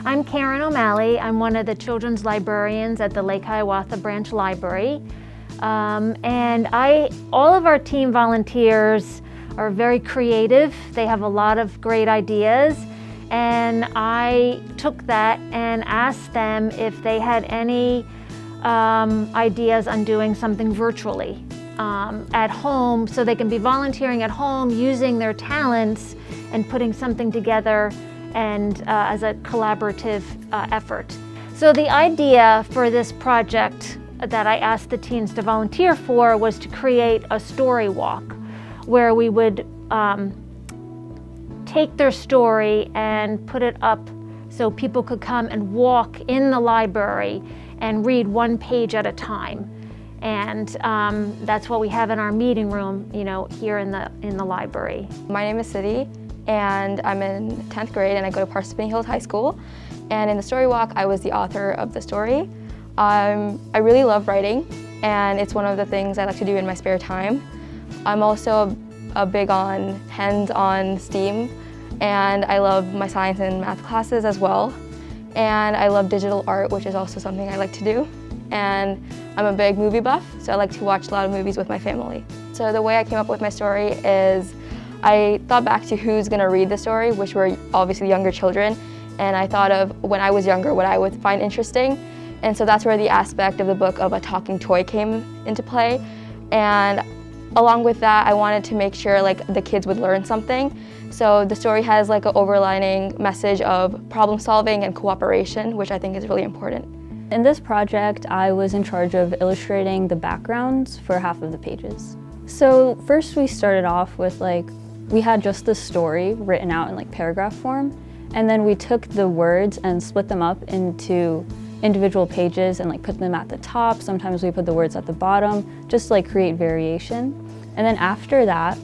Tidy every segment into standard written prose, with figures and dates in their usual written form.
I'm Karen O'Malley. I'm one of the children's librarians at the Lake Hiawatha Branch Library. And all of our team volunteers are very creative. They have a lot of great ideas. And I took that and asked them if they had any ideas on doing something virtually at home, so they can be volunteering at home using their talents and putting something together and as a collaborative effort. So the idea for this project that I asked the teens to volunteer for was to create a story walk where we would take their story and put it up so people could come and walk in the library and read one page at a time. And that's what we have in our meeting room, here in the library. My name is SIDDHI, and I'm in 10th grade, and I go to Parsippany High School. And in the story walk, I was the author of the story. I really love writing, and it's one of the things I like to do in my spare time. I'm also big on hands-on STEAM, and I love my science and math classes as well. And I love digital art, which is also something I like to do. And I'm a big movie buff, so I like to watch a lot of movies with my family. So the way I came up with my story is I thought back to who's gonna read the story, which were obviously younger children. And I thought of when I was younger, what I would find interesting. And so that's where the aspect of the book of a talking toy came into play. And along with that, I wanted to make sure the kids would learn something. So the story has an overlining message of problem solving and cooperation, which I think is really important. In this project, I was in charge of illustrating the backgrounds for half of the pages. So first we started off with we had just the story written out in paragraph form, and then we took the words and split them up into individual pages and put them at the top. Sometimes we put the words at the bottom, just create variation. And then after that,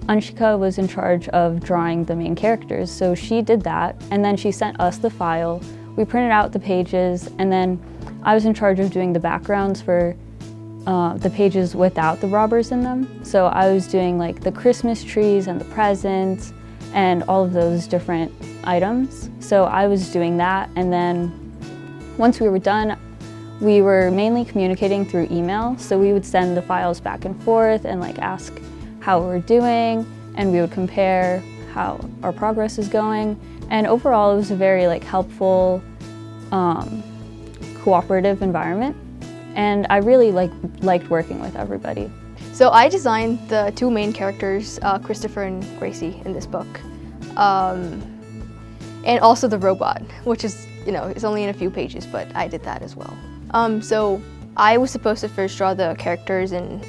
ANSHIKA was in charge of drawing the main characters, so she did that, and then she sent us the file. We printed out the pages, and then I was in charge of doing the backgrounds for the pages without the robbers in them. So I was doing the Christmas trees and the presents and all of those different items. So I was doing that, and then once we were done, we were mainly communicating through email. So we would send the files back and forth and ask how we're doing, and we would compare how our progress is going. And overall, it was a very helpful, cooperative environment. And I really liked working with everybody. So I designed the two main characters, Christopher and Gracie, in this book. And also the robot, which is, it's only in a few pages, but I did that as well. So I was supposed to first draw the characters and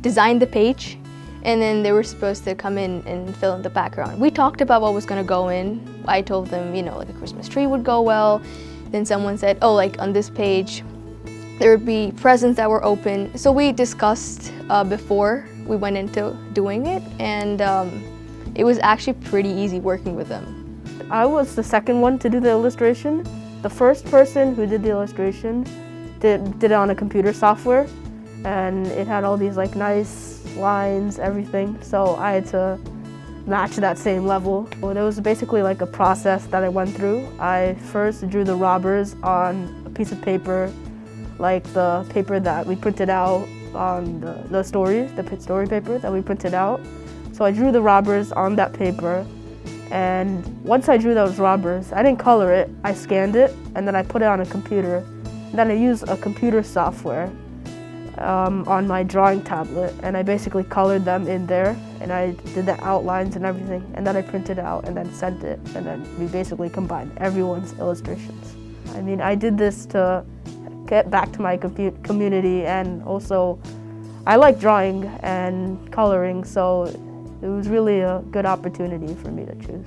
design the page, and then they were supposed to come in and fill in the background. We talked about what was gonna go in. I told them, a Christmas tree would go well. Then someone said, oh, on this page, there would be presents that were open. So we discussed before we went into doing it, and it was actually pretty easy working with them. I was the second one to do the illustration. The first person who did the illustration did it on a computer software, and it had all these nice lines, everything. So I had to match that same level. Well, it was basically a process that I went through. I first drew the robbers on a piece of paper, the paper that we printed out on the story paper that we printed out. So I drew the robbers on that paper, and once I drew those robbers, I didn't color it, I scanned it, and then I put it on a computer. And then I used a computer software on my drawing tablet, and I basically colored them in there, and I did the outlines and everything, and then I printed it out and then sent it, and then we basically combined everyone's illustrations. I did this to get back to my community, and also I like drawing and coloring, so it was really a good opportunity for me to choose.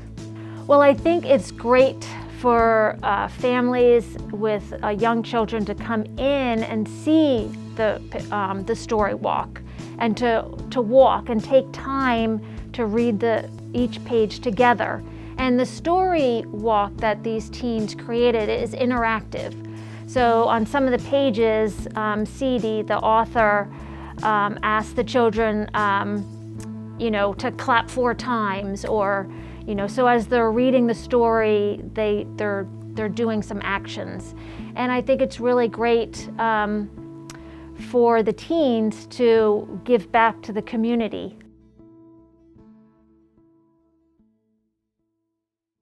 Well, I think it's great for families with young children to come in and see the story walk, and to walk and take time to read each page together. And the story walk that these teens created is interactive. So on some of the pages, SIDDHI, the author, asked the children to clap 4 times, or You know, so as they're reading the story, they're doing some actions. And I think it's really great for the teens to give back to the community.